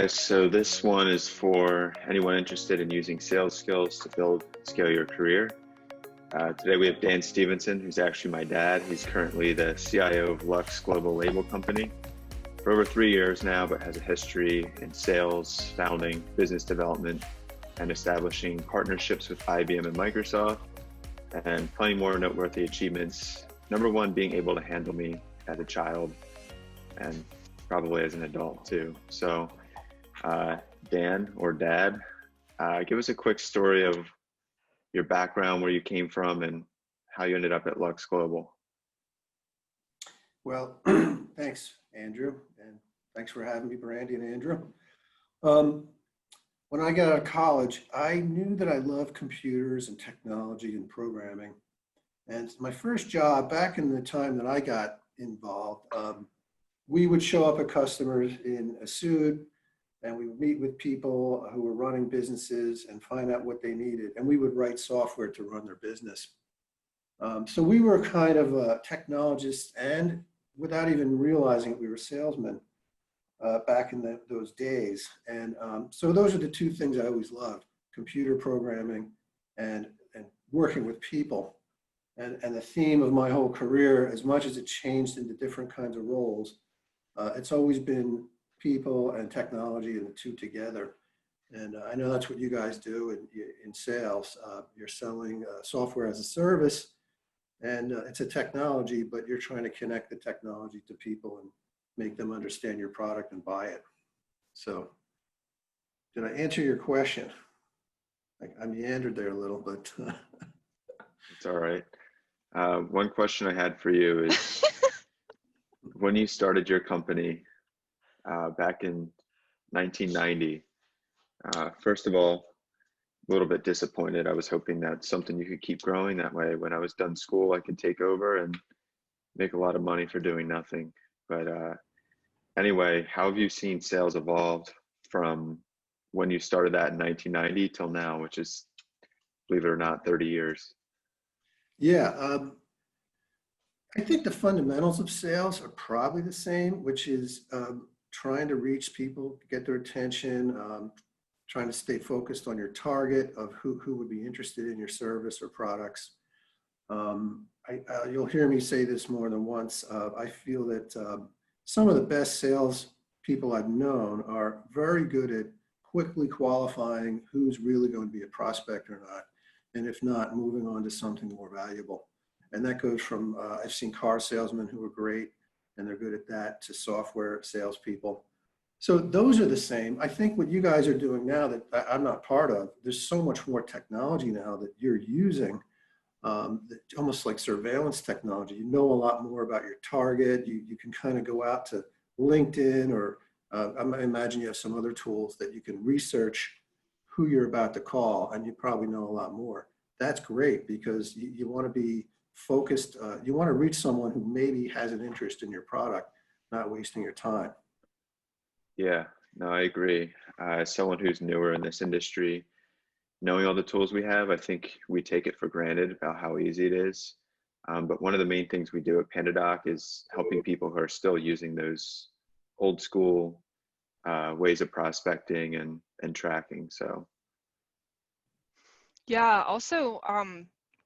guys. So this one is for anyone interested in using sales skills to build and scale your career. Today we have Dan Stevenson, who's actually my dad. He's currently the CIO of Lux Global Label Company for over 3 years now, but has a history in sales, founding, business development, and establishing partnerships with IBM and Microsoft, and plenty more noteworthy achievements. Number one, being able to handle me as a child and probably as an adult too. So Dan or Dad, give us a quick story of your background, where you came from, and how you ended up at Lux Global. Well, thanks, Andrew, and thanks for having me, Brandy and Andrew. When I got out of college, I knew that I loved computers and technology and programming. And my first job, back in the time that I got involved, we would show up at customers in a suit, and we would meet with people who were running businesses and find out what they needed. And we would write software to run their business. So we were kind of technologists, and without even realizing it, we were salesmen back in those days. And so those are the two things I always loved: computer programming and working with people. And the theme of my whole career, as much as it changed into different kinds of roles, it's always been people and technology and the two together. And I know that's what you guys do in sales. You're selling software as a service, and it's a technology, but you're trying to connect the technology to people and make them understand your product and buy it. So did I answer your question? I meandered there a little, but. It's all right. One question I had for you is, when you started your company back in 1990, first of all, a little bit disappointed. I was hoping that's something you could keep growing. That way, when I was done school, I could take over and make a lot of money for doing nothing. But anyway, how have you seen sales evolved from when you started that in 1990 till now, which is, believe it or not, 30 years? Yeah, I think the fundamentals of sales are probably the same, which is trying to reach people, get their attention, trying to stay focused on your target of who would be interested in your service or products. You'll hear me say this more than once. I feel that some of the best sales people I've known are very good at quickly qualifying who's really going to be a prospect or not. And if not, moving on to something more valuable. And that goes from, I've seen car salesmen who are great and they're good at that, to software salespeople. So those are the same. I think what you guys are doing now that I'm not part of, there's so much more technology now that you're using, almost like surveillance technology. You know a lot more about your target. You can kind of go out to LinkedIn, or I imagine you have some other tools that you can research who you're about to call, and you probably know a lot more. That's great, because you want to be focused. You want to reach someone who maybe has an interest in your product, not wasting your time. Yeah, no, I agree. As someone who's newer in this industry, knowing all the tools we have, I think we take it for granted about how easy it is. But one of the main things we do at PandaDoc is helping people who are still using those old school ways of prospecting and tracking. So yeah, also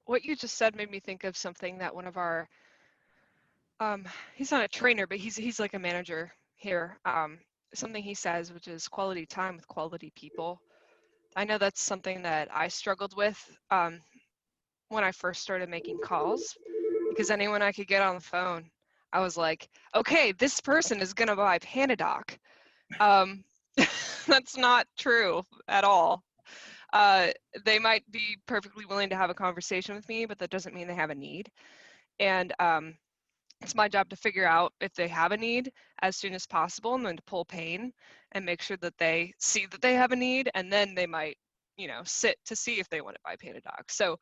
what you just said made me think of something that one of our he's not a trainer, but he's like a manager here, something he says, which is quality time with quality people. I know that's something that I struggled with when I first started making calls, because anyone I could get on the phone, I was like, okay, this person is gonna buy PandaDoc. That's not true at all. They might be perfectly willing to have a conversation with me, but that doesn't mean they have a need. And it's my job to figure out if they have a need as soon as possible, and then to pull pain and make sure that they see that they have a need, and then they might, sit to see if they want to buy PandaDoc. So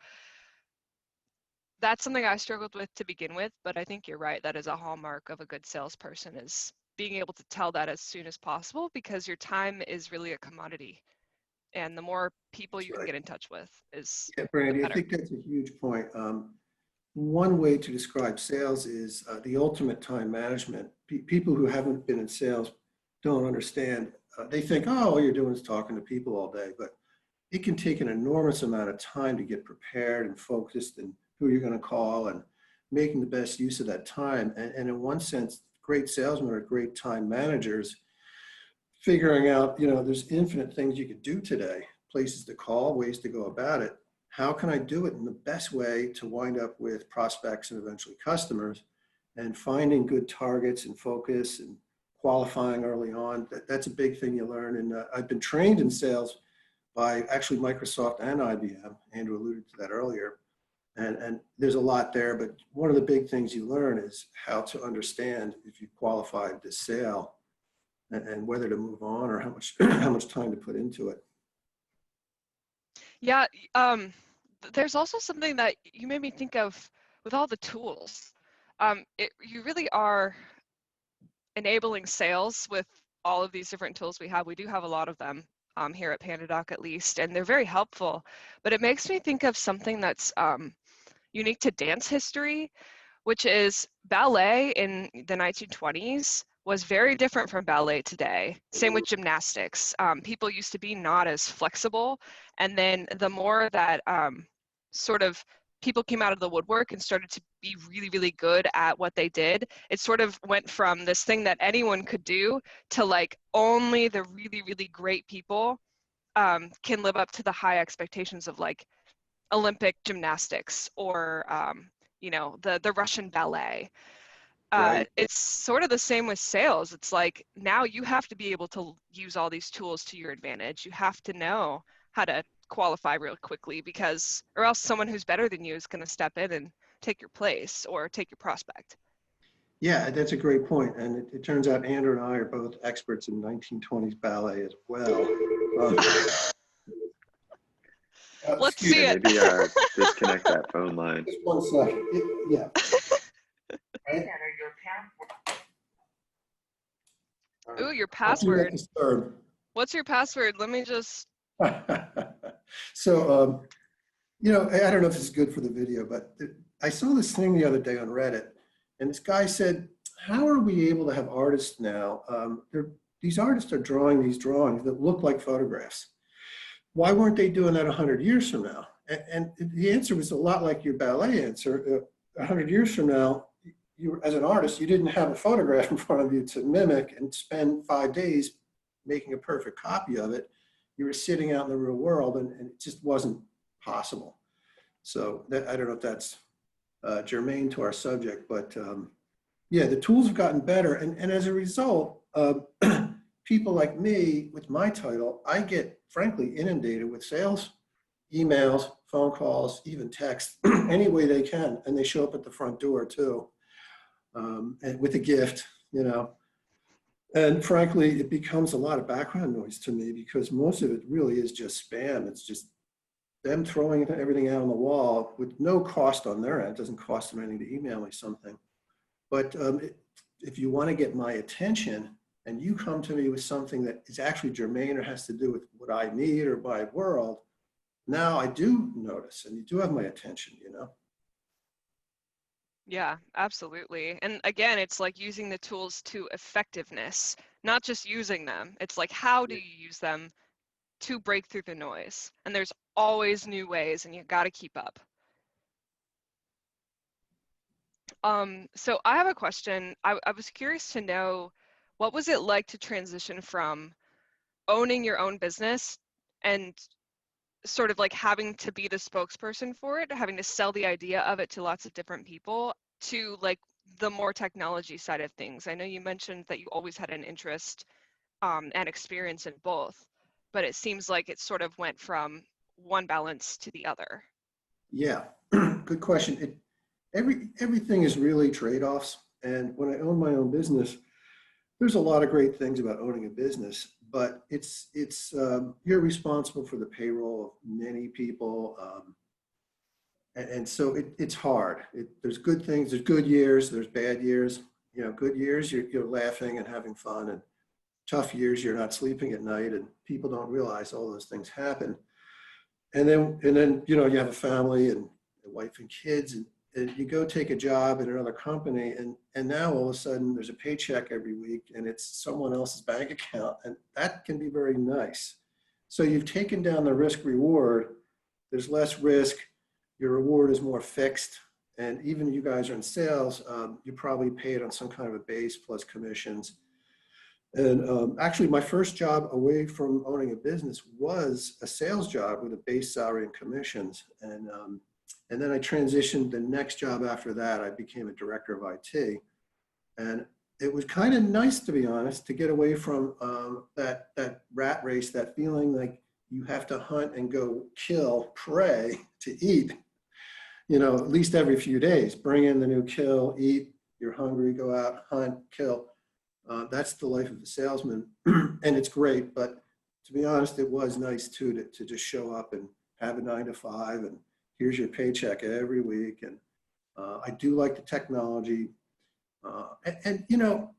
that's something I struggled with to begin with, but I think you're right. That is a hallmark of a good salesperson, is being able to tell that as soon as possible, because your time is really a commodity. And the more people you can get in touch with is Brandy, I think that's a huge point. One way to describe sales is the ultimate time management. People who haven't been in sales don't understand they think, oh, all you're doing is talking to people all day, but it can take an enormous amount of time to get prepared and focused and who you're going to call and making the best use of that time. And in one sense, great salesmen are great time managers, figuring out, there's infinite things you could do today, places to call, ways to go about it. How can I do it in the best way to wind up with prospects and eventually customers, and finding good targets and focus and qualifying early on. That's a big thing you learn. And I've been trained in sales by actually Microsoft and IBM. Andrew alluded to that earlier. And there's a lot there, but one of the big things you learn is how to understand if you've qualified this sale, and whether to move on or how much time to put into it. Yeah, there's also something that you made me think of with all the tools. You really are enabling sales with all of these different tools we have. We do have a lot of them here at PandaDoc, at least, and they're very helpful. But it makes me think of something that's unique to dance history, which is ballet in the 1920s was very different from ballet today. Same with gymnastics. People used to be not as flexible, and then the more that sort of people came out of the woodwork and started to be really, really good at what they did, it sort of went from this thing that anyone could do to like only the really, really great people can live up to the high expectations of like Olympic gymnastics or the Russian ballet. Right. It's sort of the same with sales. It's like now you have to be able to use all these tools to your advantage. You have to know how to qualify real quickly, because or else someone who's better than you is going to step in and take your place or take your prospect. Yeah, that's a great point. And it turns out Andrew and I are both experts in 1920s ballet as well. Let's see it. Maybe disconnect that phone line. Just 1 second. Yeah. Right? Ooh, your password. Disturb. What's your password? Let me just. So, I don't know if it's good for the video, but I saw this thing the other day on Reddit, and this guy said, how are we able to have artists now? These artists are drawing these drawings that look like photographs. Why weren't they doing that 100 years from now? And the answer was a lot like your ballet answer. 100 years from now, you, as an artist, you didn't have a photograph in front of you to mimic and spend 5 days making a perfect copy of it. You were sitting out in the real world, and it just wasn't possible. So I don't know if that's germane to our subject, but yeah, the tools have gotten better. And as a result, people like me with my title, I get frankly inundated with sales, emails, phone calls, even text, any way they can. And they show up at the front door too, and with a gift, And frankly, it becomes a lot of background noise to me, because most of it really is just spam. It's just them throwing everything out on the wall with no cost on their end. It doesn't cost them anything to email me something. But if you want to get my attention and you come to me with something that is actually germane or has to do with what I need or my world, now I do notice and you do have my attention, Yeah, absolutely. And again, it's like using the tools to effectiveness, not just using them. It's like, how do you use them to break through the noise? And there's always new ways, and you got to keep up. So I have a question. I was curious to know, what was it like to transition from owning your own business and sort of like having to be the spokesperson for it, having to sell the idea of it to lots of different people, to like the more technology side of things? I know you mentioned that you always had an interest and experience in both, but it seems like it sort of went from one balance to the other. Yeah, good question. Everything is really trade-offs. And when I own my own business, there's a lot of great things about owning a business, but you're responsible for the payroll of many people. And so it's hard. There's good things, there's good years, there's bad years. Good years, you're laughing and having fun, and tough years, you're not sleeping at night, and people don't realize all those things happen. And then you have a family and a wife and kids, and you go take a job at another company, and now all of a sudden there's a paycheck every week and it's someone else's bank account, and that can be very nice. So you've taken down the risk reward. There's less risk. Your reward is more fixed. And even you guys are in sales, you probably paid on some kind of a base plus commissions. And actually, my first job away from owning a business was a sales job with a base salary and commissions. And then I transitioned. The next job after that, I became a director of IT. And it was kind of nice, to be honest, to get away from that rat race, that feeling like you have to hunt and go kill prey to eat, at least every few days. Bring in the new kill, eat, you're hungry, go out, hunt, kill. That's the life of a salesman, and it's great. But to be honest, it was nice too to just show up and have a 9 to 5, and here's your paycheck every week. And I do like the technology, and I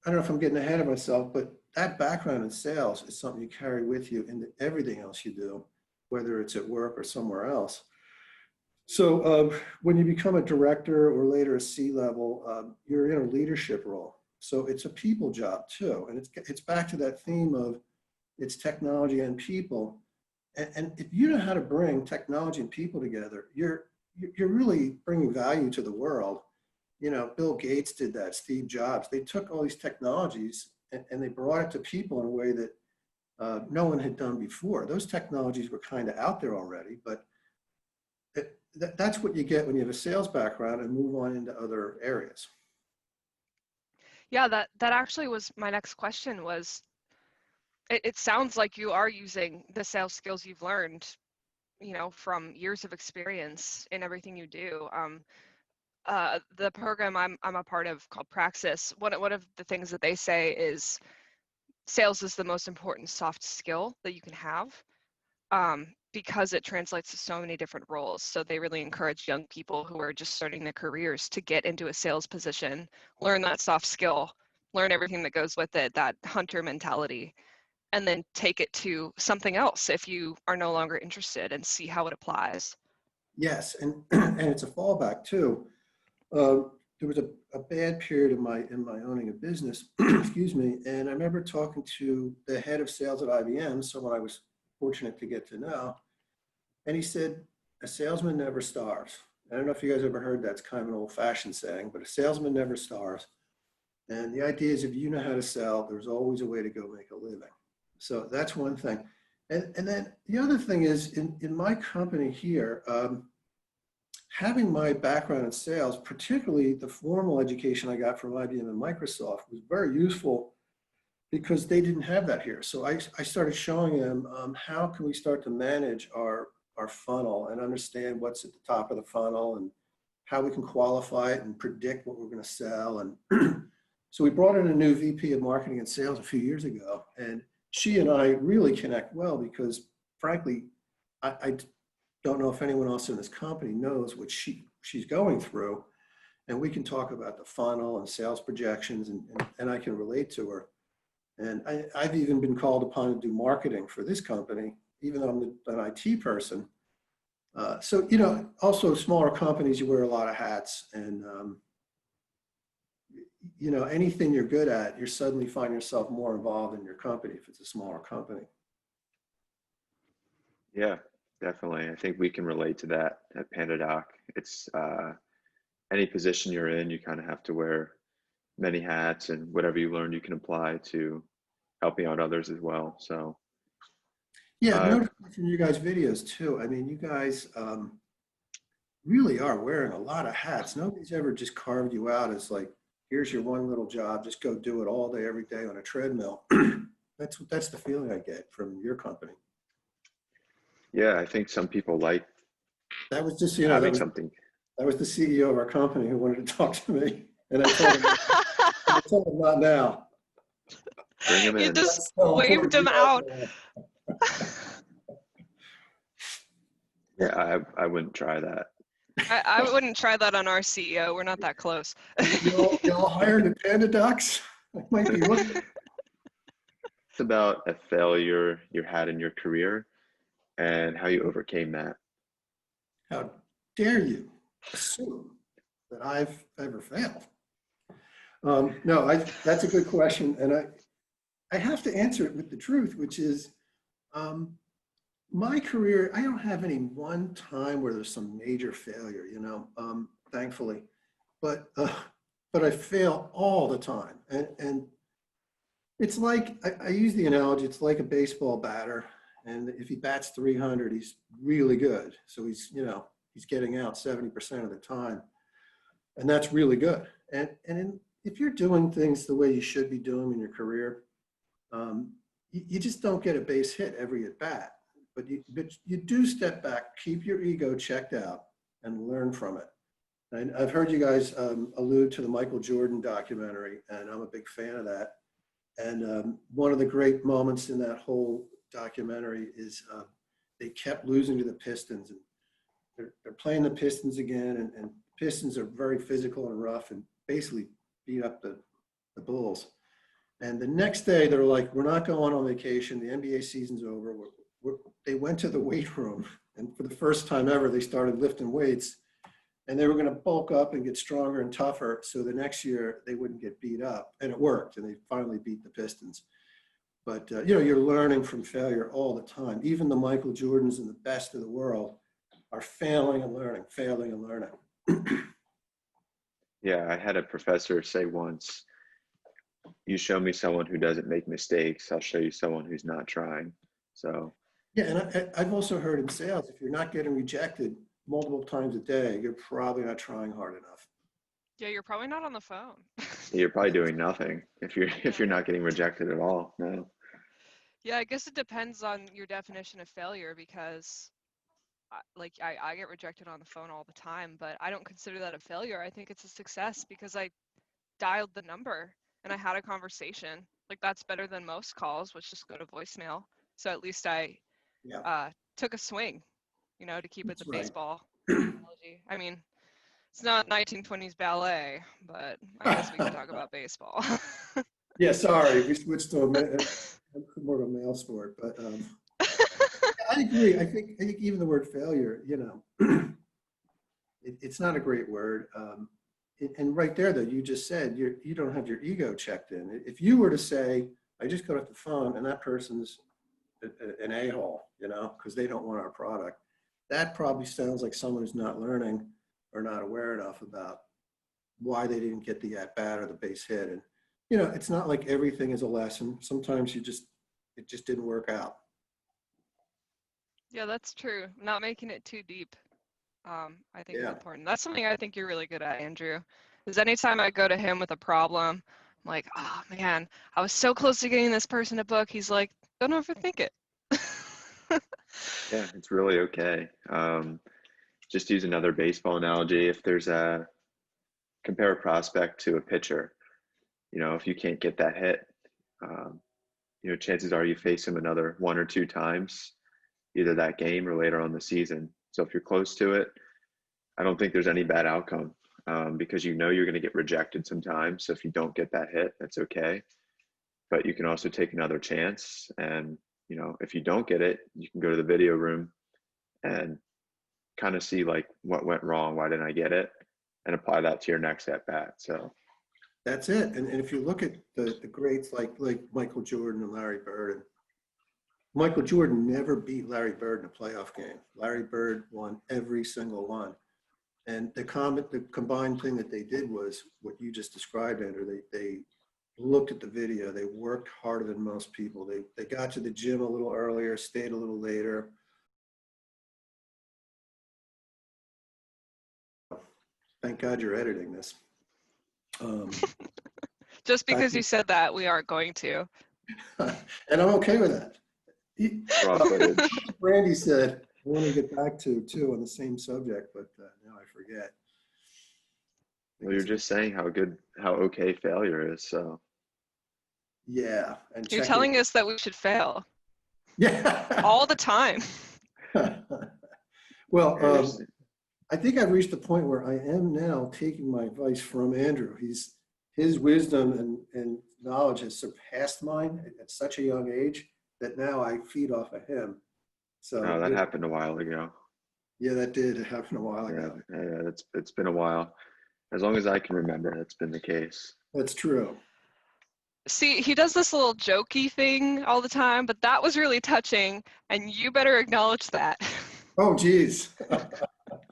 don't know if I'm getting ahead of myself, but that background in sales is something you carry with you into everything else you do, whether it's at work or somewhere else. So when you become a director or later a C-level, you're in a leadership role. So it's a people job too. And it's back to that theme of it's technology and people. And if you know how to bring technology and people together, you're really bringing value to the world. Bill Gates did that, Steve Jobs. They took all these technologies and they brought it to people in a way that no one had done before. Those technologies were kind of out there already, but that's what you get when you have a sales background and move on into other areas. Yeah, that actually was my next question. Was it sounds like you are using the sales skills you've learned, from years of experience in everything you do. The program I'm a part of called Praxis, one of the things that they say is sales is the most important soft skill that you can have, because it translates to so many different roles. So they really encourage young people who are just starting their careers to get into a sales position, learn that soft skill, learn everything that goes with it, that hunter mentality, and then take it to something else if you are no longer interested, and see how it applies. Yes, and it's a fallback too. There was a bad period in my owning a business, excuse me, and I remember talking to the head of sales at IBM, someone I was fortunate to get to know, and he said, a salesman never starves. I don't know if you guys ever heard that. It's kind of an old-fashioned saying, but a salesman never starves. And the idea is if you know how to sell, there's always a way to go make a living. So that's one thing. And then the other thing is in my company here, having my background in sales, particularly the formal education I got from IBM and Microsoft, was very useful because they didn't have that here. So I started showing them how can we start to manage our funnel and understand what's at the top of the funnel and how we can qualify it and predict what we're going to sell. And so we brought in a new VP of marketing and sales a few years ago, and she and I really connect well because frankly, I don't know if anyone else in this company knows what she's going through, and we can talk about the funnel and sales projections, and I can relate to her. And I've even been called upon to do marketing for this company, even though I'm an IT person. So, also smaller companies, you wear a lot of hats, and, anything you're good at, you suddenly find yourself more involved in your company if it's a smaller company. Yeah, definitely. I think we can relate to that at PandaDoc. It's any position you're in, you kind of have to wear many hats, and whatever you learn, you can apply to helping out others as well. So yeah, notice from you guys' videos too. I mean, you guys really are wearing a lot of hats. Nobody's ever just carved you out as like, here's your one little job, just go do it all day, every day on a treadmill. That's the feeling I get from your company. yeah, I think some people like That was just, having something. that was the CEO of our company who wanted to talk to me. And I told him not now. Bring him You in. just waved him out. Yeah, I wouldn't try that. I wouldn't try that on our CEO. We're not that close. Y'all hired at PandaDocs? I might be looking. It's about a failure you had in your career and how you overcame that. How dare you? assume that I've ever failed. No, that's a good question. And I have to answer it with the truth, which is my career, I don't have any one time where there's some major failure, thankfully, but I fail all the time. And it's like, I use the analogy, it's like a baseball batter. And if he bats 300, he's really good. So he's getting out 70% of the time. And that's really good. And if you're doing things the way you should be doing in your career, you just don't get a base hit every at bat. But you do step back, keep your ego checked out, and learn from it. And I've heard you guys allude to the Michael Jordan documentary, and I'm a big fan of that. And one of the great moments in that whole documentary is they kept losing to the Pistons. And they're playing the Pistons again, and Pistons are very physical and rough and basically beat up the Bulls. And the next day, they're like, we're not going on vacation. The NBA season's over. They went to the weight room, and for the first time ever, they started lifting weights. And they were going to bulk up and get stronger and tougher, so the next year they wouldn't get beat up. And it worked, and they finally beat the Pistons. But, you're learning from failure all the time. Even the Michael Jordans and the best of the world are failing and learning. Yeah, I had a professor say once, you show me someone who doesn't make mistakes, I'll show you someone who's not trying. So. Yeah, and I've also heard in sales, if you're not getting rejected multiple times a day, you're probably not trying hard enough. Yeah, you're probably not on the phone. You're probably doing nothing if you're not getting rejected at all. No. Yeah, I guess it depends on your definition of failure, because I get rejected on the phone all the time, but I don't consider that a failure. I think it's a success because I dialed the number and I had a conversation. Like, that's better than most calls, which just go to voicemail. So at least I took a swing, to keep it the Right. baseball analogy. I mean, it's not 1920s ballet, but I guess we can talk about baseball. Yeah, sorry, we switched to more of a male sport, but I agree. I think even the word failure, it's not a great word. And right there, though, you just said you don't have your ego checked in. If you were to say, I just got off the phone and that person's an a-hole, because they don't want our product, that probably sounds like someone who's not learning or not aware enough about why they didn't get the at-bat or the base hit. And, it's not like everything is a lesson. Sometimes it just didn't work out. Yeah, that's true. Not making it too deep, I think is Yeah. important. That's something I think you're really good at, Andrew. Because anytime I go to him with a problem, I'm like, oh man, I was so close to getting this person a book. He's like, don't overthink it. Yeah, it's really okay. Just use another baseball analogy. If there's compare a prospect to a pitcher, if you can't get that hit, chances are you face him another 1 or 2 times, either that game or later on the season. So if you're close to it, I don't think there's any bad outcome, because you're going to get rejected sometimes. So if you don't get that hit, that's okay. But you can also take another chance. And, if you don't get it, you can go to the video room and kind of see like what went wrong, why didn't I get it, and apply that to your next at bat. So That's it. And if you look at the greats like Michael Jordan and Larry Bird, and Michael Jordan never beat Larry Bird in a playoff game. Larry Bird won every single one. And the combined thing that they did was what you just described, Andrew. They looked at the video. They worked harder than most people. They got to the gym a little earlier, stayed a little later. Thank God you're editing this. Just because you said that, we aren't going to. And I'm okay with that. Brandy said, I want to get back to too on the same subject, but now I forget. Well, you're just saying how okay failure is. So yeah, and you're telling us that we should fail. Yeah, all the time. Well, I think I've reached a point where I am now taking my advice from Andrew. His wisdom and knowledge has surpassed mine at such a young age that now I feed off of him. So no, that happened a while ago. Yeah, that did happen a while Yeah, ago. yeah, it's been a while. As long as I can remember, that's been the case. That's true. See, he does this little jokey thing all the time, but that was really touching, and you better acknowledge that. Oh, geez.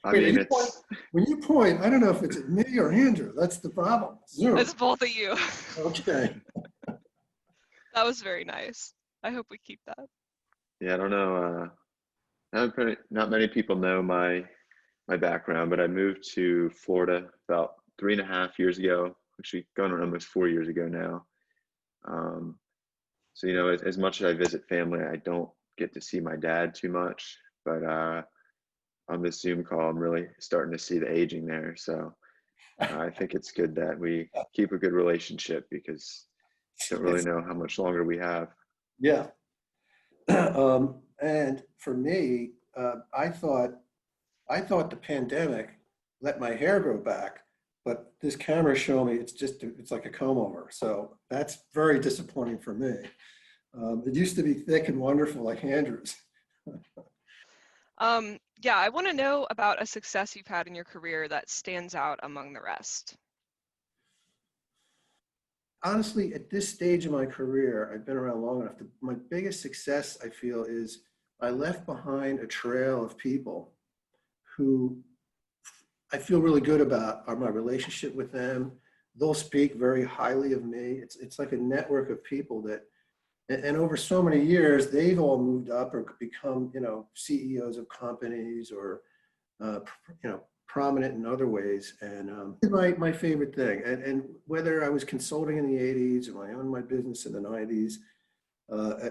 I Wait, mean, it's when you point, I don't know if it's at me or Andrew. That's the problem. Zoom. It's both of you. Okay. That was very nice. I hope we keep that. yeah, I don't know. Not many people know my background, but I moved to Florida about 3.5 years ago. Actually, going on almost 4 years ago now. Um, so as much as I visit family, I don't get to see my dad too much. But on this Zoom call, I'm really starting to see the aging there. So I think it's good that we keep a good relationship because don't really know how much longer we have. Yeah. And for me, I thought the pandemic let my hair grow back, but this camera showed me it's like a comb over. So that's very disappointing for me. It used to be thick and wonderful like Andrew's. Yeah, I want to know about a success you've had in your career that stands out among the rest. Honestly, at this stage of my career, I've been around long enough. My biggest success, I feel, is I left behind a trail of people who I feel really good about my relationship with them. They'll speak very highly of me. It's like a network of people that, and over so many years, they've all moved up or become, CEOs of companies or, prominent in other ways. And it's my favorite thing. And whether I was consulting in the 80s or I owned my business in the 90s,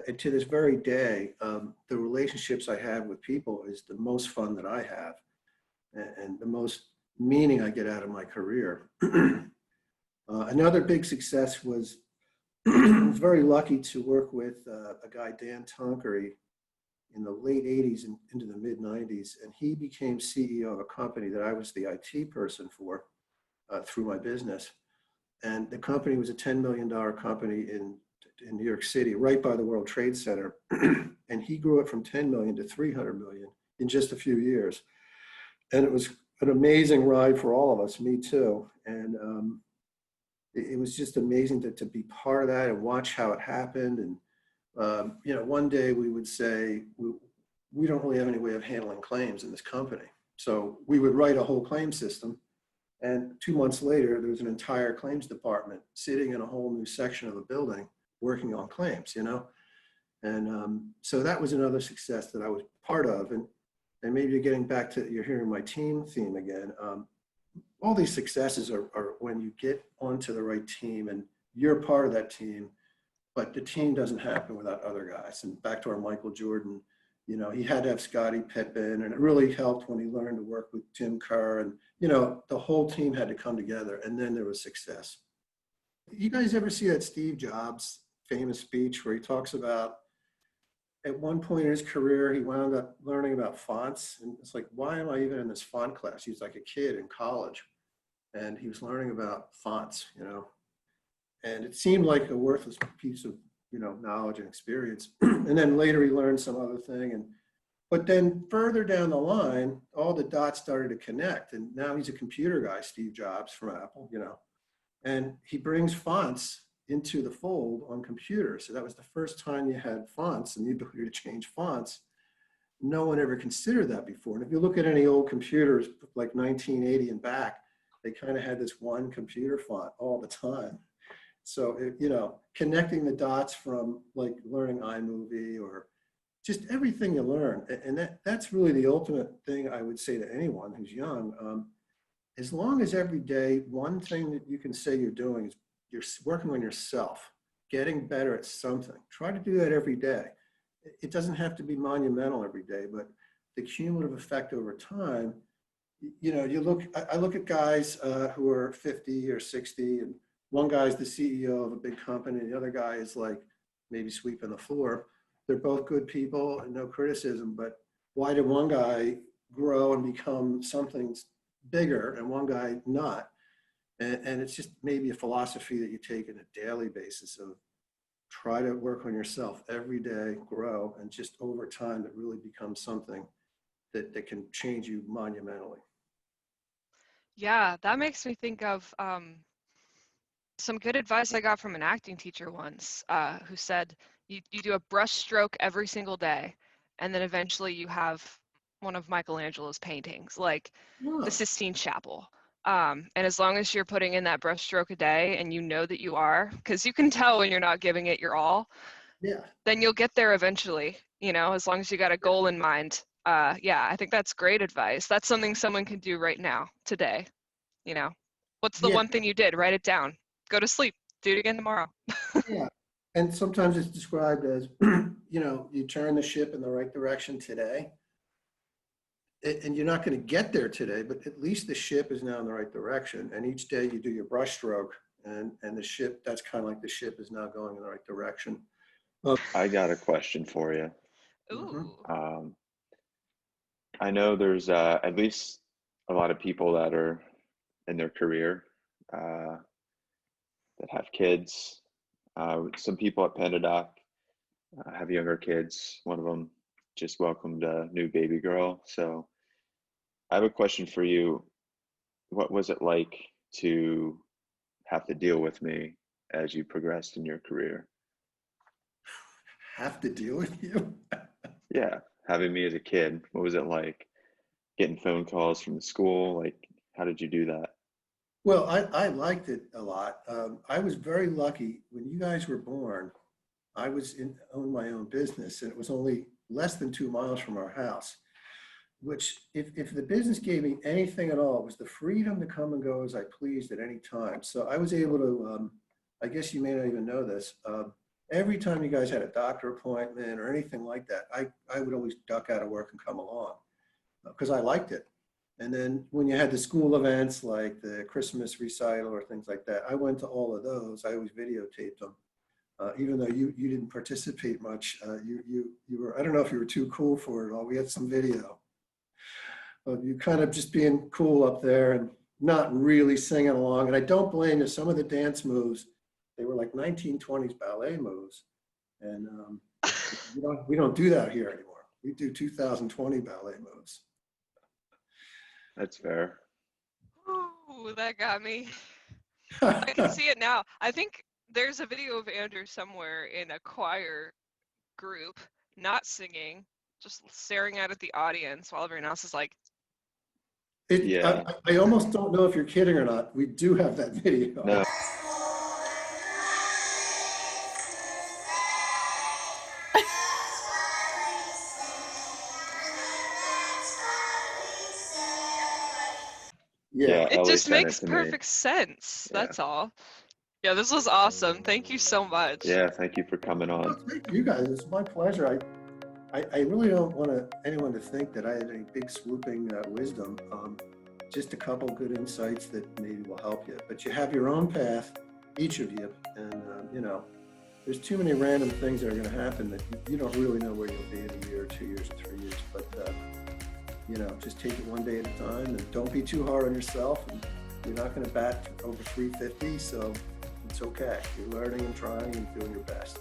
and to this very day, the relationships I have with people is the most fun that I have and the most meaning I get out of my career. Another big success was I was very lucky to work with a guy, Dan Tonkery, in the late 80s and into the mid 90s. And he became CEO of a company that I was the IT person for through my business. And the company was a $10 million company in New York City, right by the World Trade Center. And he grew it from 10 million to 300 million in just a few years. And it was an amazing ride for all of us, me too. And it was just amazing to be part of that and watch how it happened. And, one day we would say, we don't really have any way of handling claims in this company. So we would write a whole claim system. And 2 months later, there was an entire claims department sitting in a whole new section of the building working on claims, And so that was another success that I was part of. And maybe you're getting back to, you're hearing my team theme again. All these successes are when you get onto the right team and you're part of that team, but the team doesn't happen without other guys. And back to our Michael Jordan, he had to have Scottie Pippen, and it really helped when he learned to work with Tim Kerr. And, the whole team had to come together, and then there was success. You guys ever see that Steve Jobs famous speech where he talks about at one point in his career, he wound up learning about fonts. And it's like, why am I even in this font class? He was like a kid in college, and he was learning about fonts, and it seemed like a worthless piece of, knowledge and experience. And then later he learned some other thing. But then further down the line, all the dots started to connect. And now he's a computer guy, Steve Jobs from Apple, and he brings fonts into the fold on computers. So that was the first time you had fonts and the ability to change fonts. No one ever considered that before. And if you look at any old computers, like 1980 and back, they kind of had this one computer font all the time. So, connecting the dots from like learning iMovie or just everything you learn. And that's really the ultimate thing I would say to anyone who's young. As long as every day, one thing that you can say you're doing is you're working on yourself, getting better at something. Try to do that every day. It doesn't have to be monumental every day, but the cumulative effect over time, I look at guys who are 50 or 60, and one guy's the CEO of a big company, and the other guy is like maybe sweeping the floor. They're both good people and no criticism, but why did one guy grow and become something bigger and one guy not? And it's just maybe a philosophy that you take on a daily basis of try to work on yourself every day, grow, and just over time it really becomes something that can change you monumentally. Yeah, that makes me think of some good advice I got from an acting teacher once, who said you do a brush stroke every single day, and then eventually you have one of Michelangelo's paintings, like the Oh, Sistine Chapel. And as long as you're putting in that brush stroke a day and you know that you are, because you can tell when you're not giving it your all, yeah. then you'll get there eventually, as long as you got a goal in mind. Yeah, I think that's great advice. That's something someone can do right now, today. You know, what's the Yeah, one thing you did? Write it down. Go to sleep. Do it again tomorrow. yeah. And sometimes it's described as, you turn the ship in the right direction today. And you're not going to get there today, but at least the ship is now in the right direction. And each day you do your brush stroke, and the ship, that's kind of like the ship is now going in the right direction. I got a question for you. Mhm. Ooh. I know there's at least a lot of people that are in their career that have kids. Some people at PandaDoc have younger kids. One of them just welcomed a new baby girl. So I have a question for you. What was it like to have to deal with me as you progressed in your career? Have to deal with you. Yeah, having me as a kid, what was it like? Getting phone calls from the school? Like, how did you do that? Well, I liked it a lot. I was very lucky when you guys were born. I owned my own business, and it was only less than 2 miles from our house. Which, if the business gave me anything at all, it was the freedom to come and go as I pleased at any time. So I was able to, I guess you may not even know this, every time you guys had a doctor appointment or anything like that, I would always duck out of work and come along because I liked it. And then when you had the school events like the Christmas recital or things like that, I went to all of those. I always videotaped them. Even though you didn't participate much, you were, I don't know if you were too cool for it all. We had some video of you kind of just being cool up there and not really singing along. And I don't blame you. Some of the dance moves, they were like 1920s ballet moves. And we don't do that here anymore. We do 2020 ballet moves. That's fair. Ooh, that got me. I can see it now. I think there's a video of Andrew somewhere in a choir group, not singing, just staring out at the audience while everyone else is like, Yeah. I almost don't know if you're kidding or not. We do have that video. No. Yeah. Yeah, it Ellie just sent it makes to me. perfect sense. Yeah. That's all. Yeah, this was awesome. Thank you so much. Yeah, thank you for coming on. Thank you guys. It's my pleasure. I really don't want anyone to think that I had any big swooping wisdom. Just a couple good insights that maybe will help you. But you have your own path, each of you, and there's too many random things that are going to happen that you don't really know where you'll be in a year, 2 years, or 3 years. But just take it one day at a time, and don't be too hard on yourself. And you're not going to bat over 350, so it's okay. You're learning and trying and doing your best.